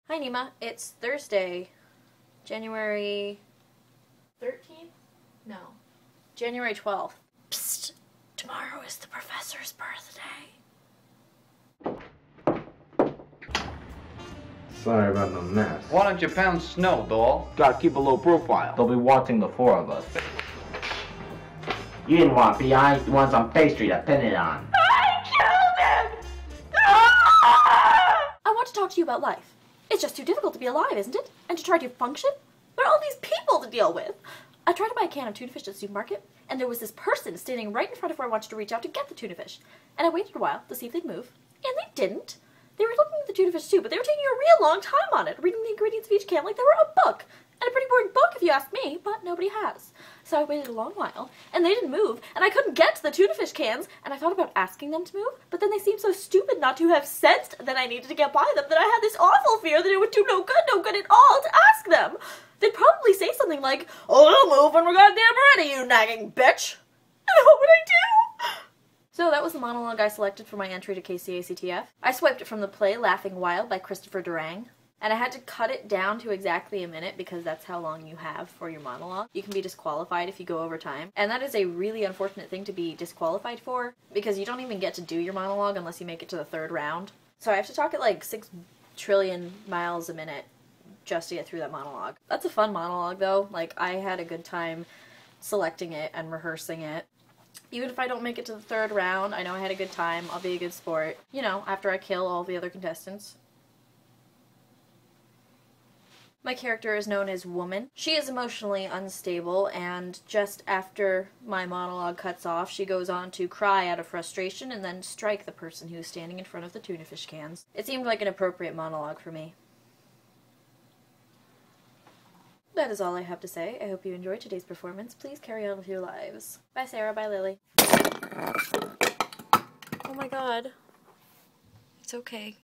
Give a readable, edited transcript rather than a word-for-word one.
Hi Nima, it's Thursday, January 13th? No. January 12th. Psst! Tomorrow is the professor's birthday. Sorry about the mess. Why don't you pound snow, doll? Gotta keep a low profile. They'll be watching the four of us. You didn't want PI, you want some pastry to pin it on. I killed him! I want to talk to you about life. It's just too difficult to be alive, isn't it? And to try to function? There are all these people to deal with. I tried to buy a can of tuna fish at the supermarket, and there was this person standing right in front of where I wanted to reach out to get the tuna fish. And I waited a while to see if they'd move, and they didn't. They were looking at the tuna fish too, but they were taking a real long time on it, reading the ingredients of each can like they were a book. And a pretty boring book if you ask me, but nobody has. So I waited a long while, and they didn't move, and I couldn't get to the tuna fish cans, and I thought about asking them to move, but then they seemed so stupid not to have sensed that I needed to get by them that I had this awful fear that it would do no good at all to ask them. They'd probably say something like, "Oh, they'll move when we're goddamn ready, you nagging bitch." And what would I do? So that was the monologue I selected for my entry to KCACTF. I swiped it from the play Laughing Wild by Christopher Durang. And I had to cut it down to exactly a minute because that's how long you have for your monologue. You can be disqualified if you go over time. And that is a really unfortunate thing to be disqualified for because you don't even get to do your monologue unless you make it to the third round. So I have to talk at like 6 trillion miles a minute just to get through that monologue. That's a fun monologue though. Like, I had a good time selecting it and rehearsing it. Even if I don't make it to the third round, I know I had a good time. I'll be a good sport. You know, after I kill all the other contestants. My character is known as Woman. She is emotionally unstable, and just after my monologue cuts off, she goes on to cry out of frustration and then strike the person who is standing in front of the tuna fish cans. It seemed like an appropriate monologue for me. That is all I have to say. I hope you enjoyed today's performance. Please carry on with your lives. Bye Sarah, bye Lily. Oh my god. It's okay.